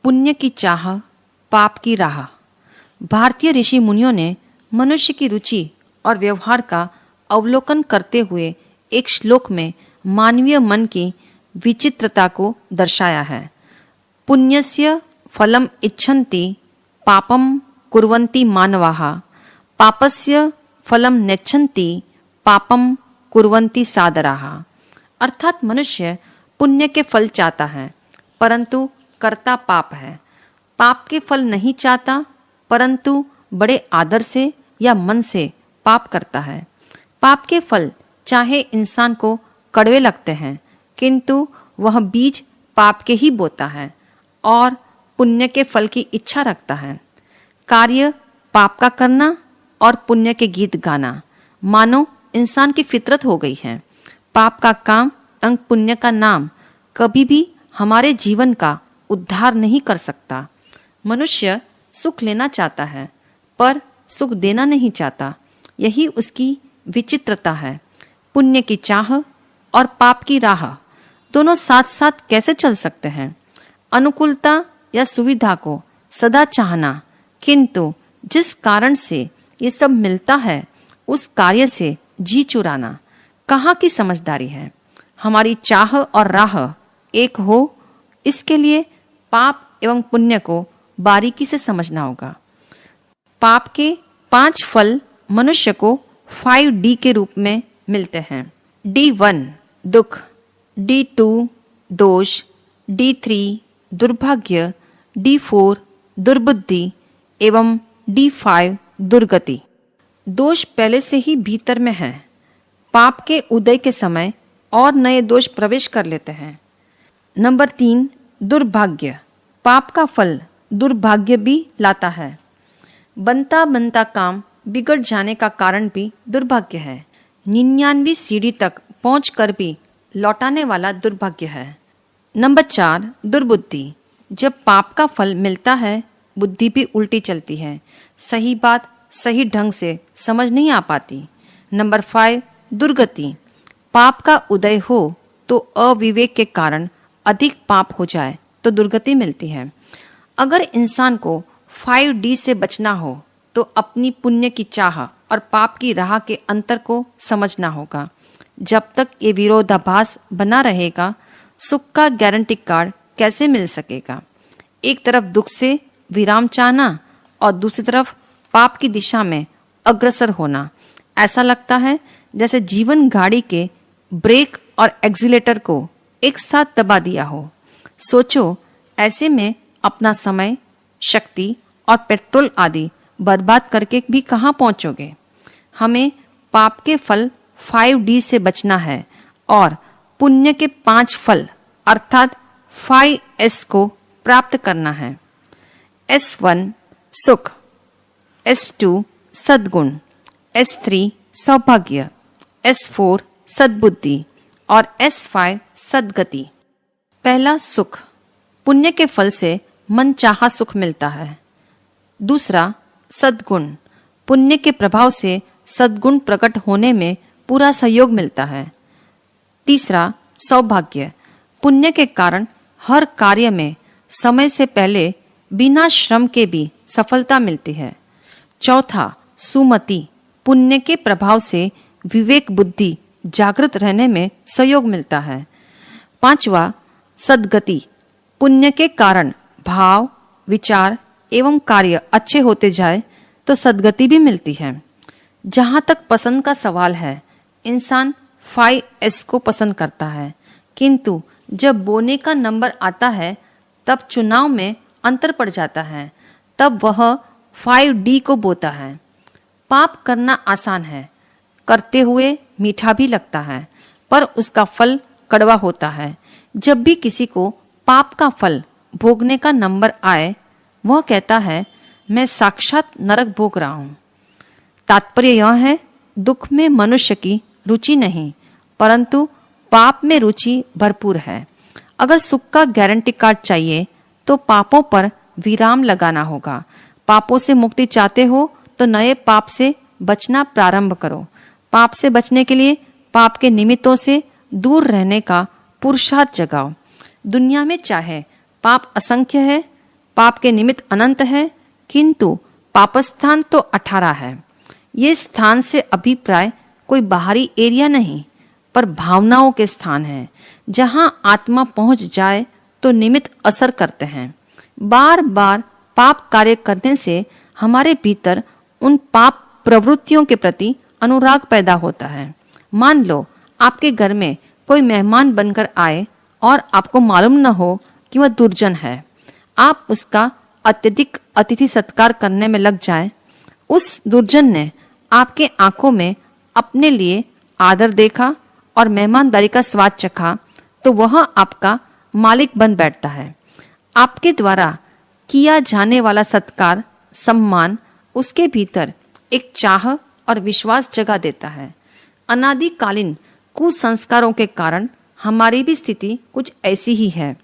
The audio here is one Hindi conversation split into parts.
पुण्य की चाह, पाप की राह। भारतीय ऋषि मुनियों ने मनुष्य की रुचि और व्यवहार का अवलोकन करते हुए एक श्लोक में मानवीय मन की विचित्रता को दर्शाया है। पुण्यस्य फलम इच्छन्ति पापम कुर्वन्ति मानवाः, पापस्य फलम नेच्छन्ति पापम कुर्वन्ति सादराः। अर्थात मनुष्य पुण्य के फल चाहता है परंतु करता पाप है, पाप के फल नहीं चाहता परंतु बड़े आदर से या मन से पाप करता है। पाप के फल चाहे इंसान को कड़वे लगते हैं किंतु वह बीज पाप के ही बोता है और पुण्य के फल की इच्छा रखता है। कार्य पाप का करना और पुण्य के गीत गाना मानो इंसान की फितरत हो गई है। पाप का काम एवं पुण्य का नाम कभी भी हमारे जीवन का उद्धार नहीं कर सकता। मनुष्य सुख लेना चाहता है पर सुख देना नहीं चाहता, यही उसकी विचित्रता है। पुण्य की चाह और पाप की राह दोनों साथ साथ कैसे चल सकते हैं? अनुकूलता या सुविधा को सदा चाहना किंतु जिस कारण से ये सब मिलता है उस कार्य से जी चुराना कहाँ की समझदारी है? हमारी चाह और राह एक हो, इसके लिए पाप एवं पुण्य को बारीकी से समझना होगा। पाप के 5 फल मनुष्य को 5D के रूप में मिलते हैं। D1 दुख, D2 दोष, D3 दुर्भाग्य, D4 दुर्बुद्धि एवं D5 दुर्गति। दोष पहले से ही भीतर में है। पाप के उदय के समय और नए दोष प्रवेश कर लेते हैं। नंबर 3 दुर्भाग्य, पाप का फल दुर्भाग्य भी लाता है। बनता बनता काम बिगड़ जाने का कारण भी दुर्भाग्य है। 99 सीढ़ी तक पहुंचकर भी लौटाने वाला दुर्भाग्य है। नंबर 4 दुर्बुद्धि, जब पाप का फल मिलता है बुद्धि भी उल्टी चलती है, सही बात सही ढंग से समझ नहीं आ पाती। नंबर 5 दुर्गति, पाप का उदय हो तो अविवेक के कारण अधिक पाप हो जाए तो दुर्गति मिलती है। अगर इंसान को 5D से बचना हो तो अपनी पुण्य की चाह और पाप की राह के अंतर को समझना होगा। जब तक ये विरोधाभास बना रहेगा सुख का गारंटी कार्ड कैसे मिल सकेगा? एक तरफ दुख से विराम चाहना और दूसरी तरफ पाप की दिशा में अग्रसर होना। ऐसा लगता है जैसे जीवन गाड़ी के ब्रेक और एक्सीलेटर को एक साथ दबा दिया हो। सोचो, ऐसे में अपना समय, शक्ति और पेट्रोल आदि बर्बाद करके भी कहाँ पहुंचोगे? हमें पाप के फल 5D से बचना है और पुण्य के 5 फल अर्थात 5S को प्राप्त करना है। S1 सुख, S2 सद्गुण, S3 सौभाग्य, S4 सद्बुद्धि और S5 सद्गति। पहला सुख, पुण्य के फल से मन चाहा सुख मिलता है। दूसरा सद्गुण, पुण्य के प्रभाव से सद्गुण प्रकट होने में पूरा सहयोग मिलता है। तीसरा सौभाग्य, पुण्य के कारण हर कार्य में समय से पहले बिना श्रम के भी सफलता मिलती है। चौथा सुमति, पुण्य के प्रभाव से विवेक बुद्धि जागृत रहने में सहयोग मिलता है। पांचवा सद्गति, पुण्य के कारण भाव, विचार एवं कार्य अच्छे होते जाए तो सद्गति भी मिलती है। जहाँ तक पसंद का सवाल है, इंसान 5S को पसंद करता है किंतु जब बोने का नंबर आता है तब चुनाव में अंतर पड़ जाता है, तब वह 5D को बोता है। पाप करना आसान है, करते हुए मीठा भी लगता है पर उसका फल कड़वा होता है। जब भी किसी को पाप का फल भोगने का नंबर आए वह कहता है मैं साक्षात नरक भोग रहा हूँ। तात्पर्य यह है दुख में मनुष्य की रुचि नहीं परंतु पाप में रुचि भरपूर है। अगर सुख का गारंटी कार्ड चाहिए तो पापों पर विराम लगाना होगा। पापों से मुक्ति चाहते हो तो नए पाप से बचना प्रारंभ करो। पाप से बचने के लिए पाप के निमित्तों से दूर रहने का पुरुषार्थ जगाओ। दुनिया में चाहे पाप असंख्य है पाप के निमित्त अनंत है, किंतु पापस्थान तो 18 है। ये स्थान से अभिप्राय कोई बाहरी एरिया नहीं, पर भावनाओं के स्थान है, जहां आत्मा पहुंच जाए तो निमित्त असर करते हैं। बार बार पाप कार्य करने से हमारे भीतर उन पाप प्रवृत्तियों के प्रति अनुराग पैदा होता है। मान लो आपके घर में कोई मेहमान बनकर आए और आपको मालूम न हो कि वह दुर्जन है। आप उसका अत्यधिक अतिथि सत्कार करने में लग जाए। उस दुर्जन ने आपके आंखों में अपने लिए आदर देखा और मेहमानदारी का स्वाद चखा, तो वह आपका मालिक बन बैठता है। आपके द्वारा किया जाने वाला सत्कार, सम्मान उसके भीतर एक चाह और विश्वास जगा देता है। अनादिकालीन कुसंस्कारों के कारण हमारी भी स्थिति कुछ ऐसी ही है।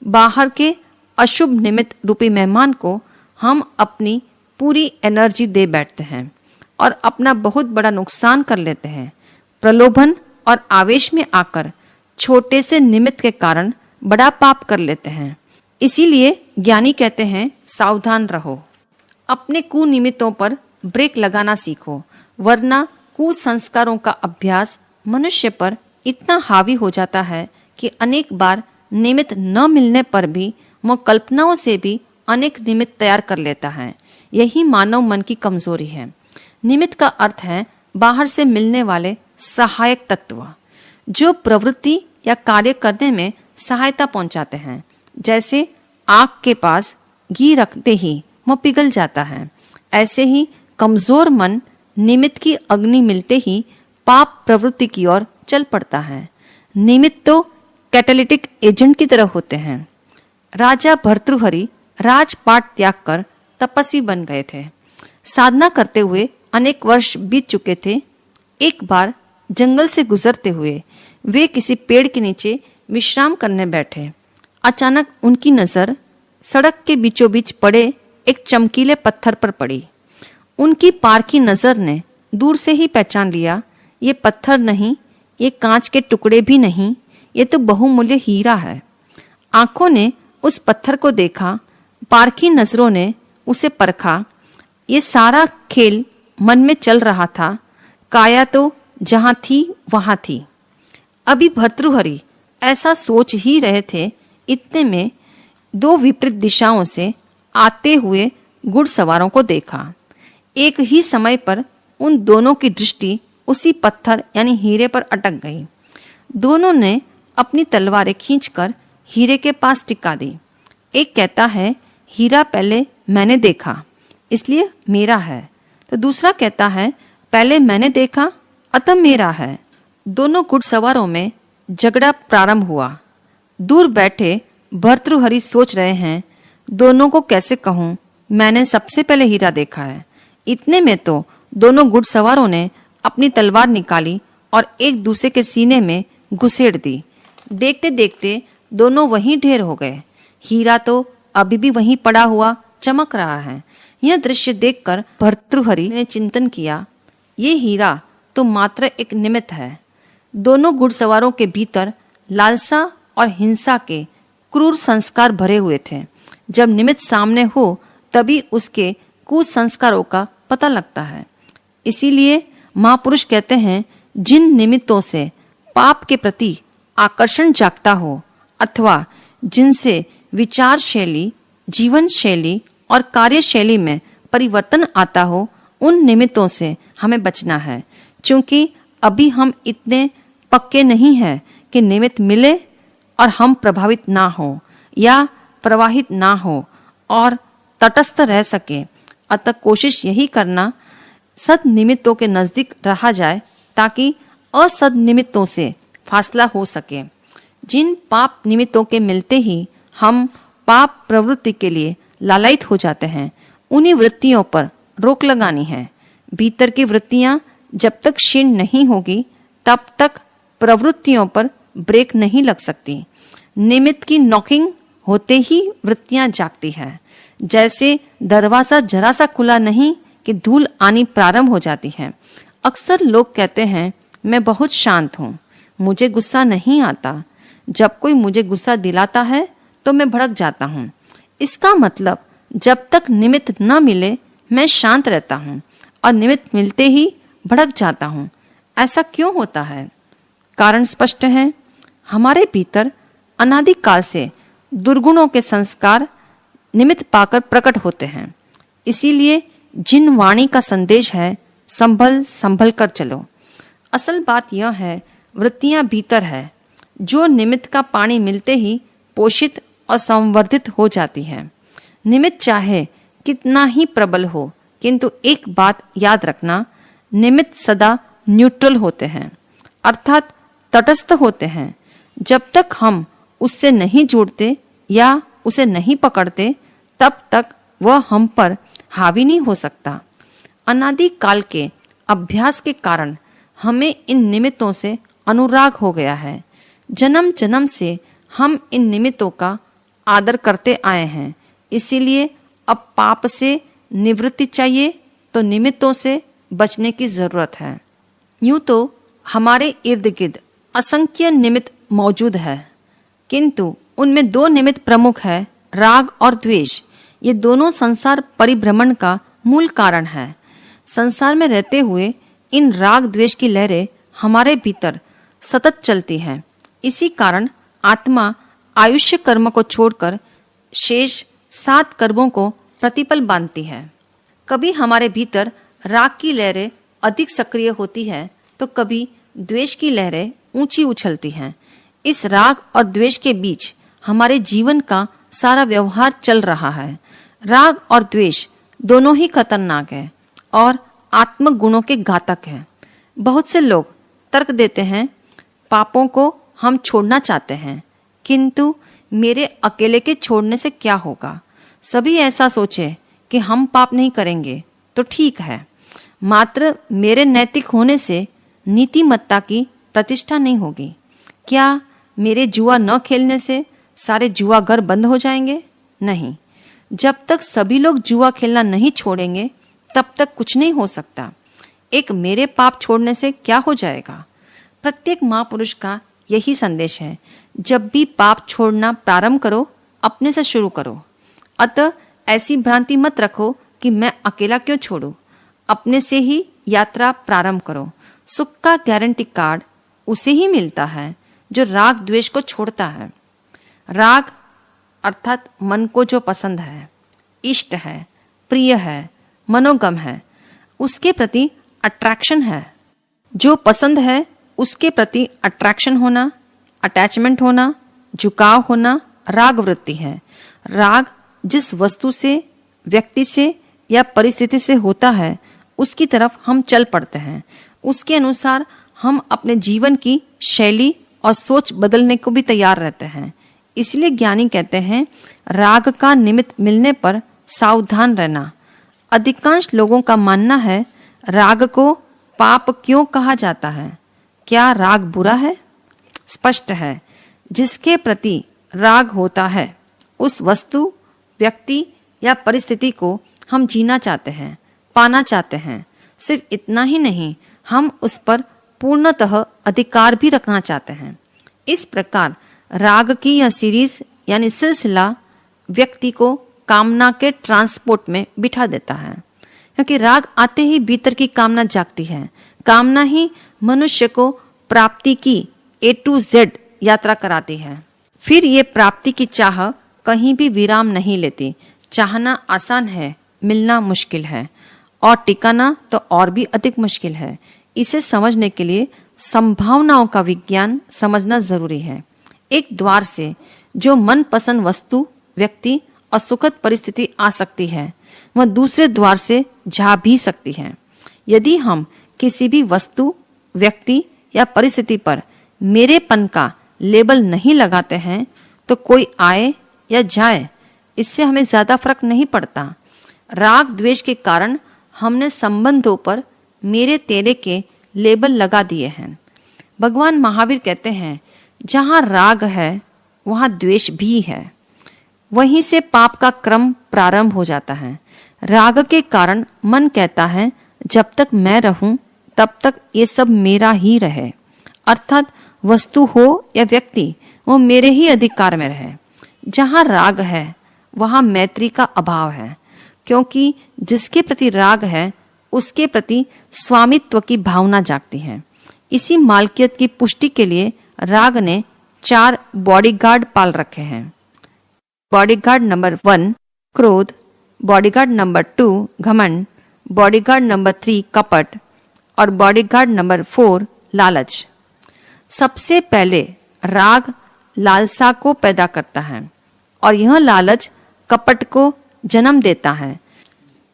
बाहर के अशुभ निमित्त रूपी मेहमान को हम अपनी पूरी एनर्जी दे बैठते हैं और अपना बहुत बड़ा नुकसान कर लेते हैं। प्रलोभन और आवेश में आकर छोटे से निमित्त के कारण बड़ा पाप कर लेते हैं। इसीलिए ज्ञानी कहते हैं, सावधान रहो, अपने कुनिमित्तों पर ब्रेक लगाना सीखो, वरना कुसंस्कारों का अभ्यास मनुष्य पर इतना हावी हो जाता है कि अनेक बार निमित्त न मिलने पर भी वह कल्पनाओं से भी अनेक निमित्त तैयार कर लेता है। यही मानव मन की कमजोरी है। निमित्त का अर्थ है बाहर से मिलने वाले सहायक तत्व, जो प्रवृत्ति या कार्य करने में सहायता पहुंचाते हैं। जैसे आग के पास घी रखते ही वह पिघल जाता है, ऐसे ही कमजोर मन निमित्त की अग्नि मिलते ही पाप प्रवृत्ति की ओर चल पड़ता है। निमित्त तो कैटालिटिक एजेंट की तरह होते हैं। राजा भर्तृहरि राजपाट त्याग कर तपस्वी बन गए थे। साधना करते हुए अनेक वर्ष बीत चुके थे। एक बार जंगल से गुजरते हुए वे किसी पेड़ के नीचे विश्राम करने बैठे। अचानक उनकी नजर सड़क के बीचों बीच पड़े एक चमकीले पत्थर पर पड़ी। उनकी पारखी नजर ने दूर से ही पहचान लिया, ये पत्थर नहीं, ये कांच के टुकड़े भी नहीं, ये तो बहुमूल्य हीरा है। आंखों ने उस पत्थर को देखा, पारखी नजरों ने उसे परखा। ये सारा खेल मन में चल रहा था। काया तो जहां थी वहां थी। अभी भर्तृहरि ऐसा सोच ही रहे थे, इतने में दो विपरीत दिशाओं से आते हुए घुड़सवारों को देखा। एक ही समय पर उन दोनों की दृष्टि उसी पत्थर यानी हीरे पर अटक गई। दोनों ने अपनी तलवारें खींचकर हीरे के पास टिका दी। एक कहता है, हीरा पहले मैंने देखा इसलिए मेरा है, तो दूसरा कहता है, पहले मैंने देखा अतः मेरा है। दोनों घुड़सवारों में झगड़ा प्रारंभ हुआ। दूर बैठे भर्तृहरि सोच रहे हैं, दोनों को कैसे कहूं, मैंने सबसे पहले हीरा देखा है। इतने में तो दोनों घुड़सवारों ने अपनी तलवार निकाली और एक दूसरे के सीने में घुसेड़ दी। देखते देखते दोनों वहीं ढेर हो गए। हीरा तो अभी भी वहीं पड़ा हुआ चमक रहा है। यह दृश्य देखकर भर्तृहरि ने चिंतन किया, ये हीरा तो मात्र एक निमित्त है। दोनों घुड़सवारों के भीतर लालसा और हिंसा के क्रूर संस्कार भरे हुए थे। जब निमित्त सामने हो तभी उसके कुसंस्कारों का पता लगता है। इसीलिए महापुरुष कहते हैं, जिन निमित्तों से पाप के प्रति आकर्षण जागता हो अथवा जिनसे विचार शैली, जीवन शैली और कार्यशैली में परिवर्तन आता हो, उन निमित्तों से हमें बचना है। क्योंकि अभी हम इतने पक्के नहीं हैं कि निमित्त मिले और हम प्रभावित ना हो या प्रवाहित ना हो और तटस्थ रह सके। अतः कोशिश यही करना सद निमित्तों के नजदीक रहा जाए ताकि असद निमित्तों से फासला हो सके। जिन पाप निमित्तों के मिलते ही हम पाप प्रवृत्ति के लिए लालायित हो जाते हैं, उन्हीं वृत्तियों पर रोक लगानी है। भीतर की वृत्तियां जब तक क्षीण नहीं होगी तब तक प्रवृत्तियों पर ब्रेक नहीं लग सकती। निमित्त की नॉकिंग होते ही वृत्तियां जागती है। जैसे दरवाजा जरा सा खुला नहीं कि धूल आनी प्रारंभ हो जाती है। अक्सर लोग कहते हैं, मैं बहुत शांत हूँ, मुझे गुस्सा नहीं आता। जब कोई मुझे गुस्सा दिलाता है तो मैं भड़क जाता हूँ। इसका मतलब जब तक निमित्त न मिले मैं शांत रहता हूँ और निमित्त मिलते ही भड़क जाता हूँ। ऐसा क्यों होता है? कारण स्पष्ट है। हमारे भीतर अनादिकाल से दुर्गुणों के संस्कार निमित्त पाकर प्रकट होते हैं। इसीलिए जिन वाणी का संदेश है, संभल संभल कर चलो। असल बात यह है, वृत्तियां भीतर है जो निमित्त का पानी मिलते ही पोषित और संवर्धित हो जाती है। निमित्त चाहे कितना ही प्रबल हो, किंतु एक बात याद रखना, निमित्त सदा न्यूट्रल होते हैं, अर्थात तटस्थ होते हैं। जब तक हम उससे नहीं जुड़ते या उसे नहीं पकड़ते, तब तक वह हम पर हावी नहीं हो सकता। अनादि काल के अभ्यास के कारण हमें इन निमित्तों से अनुराग हो गया है। जन्म जन्म से हम इन निमित्तों का आदर करते आए हैं। इसीलिए अब पाप से निवृत्ति चाहिए तो निमित्तों से बचने की जरूरत है। यूं तो हमारे इर्द गिर्द असंख्य निमित्त मौजूद है, किंतु उनमें दो निमित्त प्रमुख है, राग और द्वेष। ये दोनों संसार परिभ्रमण का मूल कारण है। संसार में रहते हुए इन राग द्वेष की लहरें हमारे भीतर सतत चलती हैं। इसी कारण आत्मा आयुष्य कर्म को छोड़कर शेष 7 कर्मों को प्रतिपल बांधती है। कभी हमारे भीतर राग की लहरें अधिक सक्रिय होती है तो कभी द्वेष की लहरें ऊंची उछलती हैं। इस राग और द्वेष के बीच हमारे जीवन का सारा व्यवहार चल रहा है। राग और द्वेष दोनों ही खतरनाक है और आत्म गुणों के घातक है। बहुत से लोग तर्क देते हैं, पापों को हम छोड़ना चाहते हैं, किंतु मेरे अकेले के छोड़ने से क्या होगा? सभी ऐसा सोचे कि हम पाप नहीं करेंगे तो ठीक है, मात्र मेरे नैतिक होने से नीतिमत्ता की प्रतिष्ठा नहीं होगी। क्या मेरे जुआ न खेलने से सारे जुआगर बंद हो जाएंगे? नहीं। जब तक सभी लोग जुआ खेलना नहीं छोड़ेंगे तब तक कुछ नहीं हो सकता। एक मेरे पाप छोड़ने से क्या हो जाएगा? प्रत्येक महापुरुष का यही संदेश है, जब भी पाप छोड़ना प्रारंभ करो, अपने से शुरू करो। अतः ऐसी भ्रांति मत रखो कि मैं अकेला क्यों छोड़ूं। अपने से ही यात्रा प्रारंभ करो। सुख का गारंटी कार्ड उसे ही मिलता है जो राग द्वेष को छोड़ता है। राग अर्थात मन को जो पसंद है, इष्ट है, प्रिय है, मनोगम है, उसके प्रति अट्रैक्शन है। जो पसंद है उसके प्रति अट्रैक्शन होना, अटैचमेंट होना, झुकाव होना राग वृत्ति है। राग जिस वस्तु से, व्यक्ति से या परिस्थिति से होता है उसकी तरफ हम चल पड़ते हैं। उसके अनुसार हम अपने जीवन की शैली और सोच बदलने को भी तैयार रहते हैं। इसलिए ज्ञानी कहते हैं, राग का निमित्त मिलने पर सावधान रहना। अधिकांश लोगों का मानना है, राग को पाप क्यों कहा जाता है? क्या राग बुरा है? स्पष्ट है, जिसके प्रति राग होता है उस वस्तु, व्यक्ति या परिस्थिति को हम जीना चाहते हैं, पाना चाहते हैं। सिर्फ इतना ही नहीं, हम उस पर पूर्णतः अधिकार भी रखना चाहते हैं। इस प्रकार राग की यह सीरीज यानी सिलसिला व्यक्ति को कामना के ट्रांसपोर्ट में बिठा देता है, क्योंकि राग आते ही भीतर की कामना जागती है। कामना ही मनुष्य को प्राप्ति की A to Z यात्रा कराती है। फिर ये प्राप्ति की चाह कहीं भी विराम नहीं लेती। चाहना आसान है, मिलना मुश्किल है, और टिकाना तो और भी अधिक मुश्किल है। इसे समझने के लिए संभावनाओं का विज्ञान समझना जरूरी है। एक द्वार से जो मनपसंद वस्तु, व्यक्ति और सुखद परिस्थिति आ सकती है, वह दूसरे द्वार से जा भी सकती है। यदि हम किसी भी वस्तु, व्यक्ति या परिस्थिति पर मेरेपन का लेबल नहीं लगाते हैं तो कोई आए या जाए, इससे हमें ज्यादा फर्क नहीं पड़ता। राग द्वेष के कारण हमने संबंधों पर मेरे तेरे के लेबल लगा दिए हैं। भगवान महावीर कहते हैं, जहां राग है वहां द्वेष भी है। वहीं से पाप का क्रम प्रारंभ हो जाता है। राग के कारण मन कहता है, जब तक मैं रहूं तब तक ये सब मेरा ही रहे, अर्थात वस्तु हो या व्यक्ति, वो मेरे ही अधिकार में रहे। जहां राग है वहाँ मैत्री का अभाव है, क्योंकि जिसके प्रति राग है उसके प्रति स्वामित्व की भावना जागती है। इसी मालकियत की पुष्टि के लिए राग ने 4 बॉडीगार्ड पाल रखे हैं। बॉडीगार्ड नंबर 1 क्रोध, बॉडीगार्ड नंबर 2 घमंड, बॉडीगार्ड नंबर 3 कपट और बॉडीगार्ड नंबर 4 लालच। सबसे पहले राग लालसा को पैदा करता है और यह लालच कपट को जन्म देता है।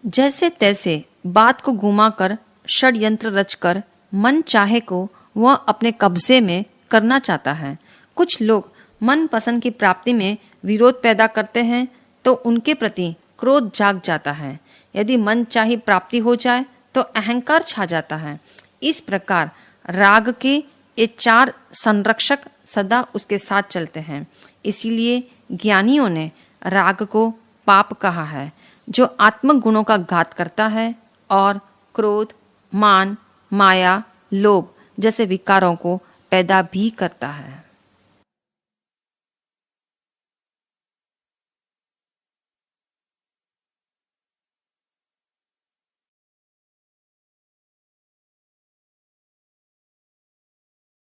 जैसे तैसे बात को घुमाकर षड्यंत्र रचकर मन चाहे को वह अपने कब्जे में करना चाहता है। कुछ लोग मन पसंद की प्राप्ति में विरोध पैदा करते हैं तो उनके प्रति क्रोध जाग जाता है। यदि मन चाही प्राप्ति हो जाए तो अहंकार छा जाता है। इस प्रकार राग के ये 4 संरक्षक सदा उसके साथ चलते हैं। इसीलिए ज्ञानियों ने राग को पाप कहा है, जो आत्मक गुणों का घात करता है और क्रोध, मान, माया, लोभ जैसे विकारों को पैदा भी करता है।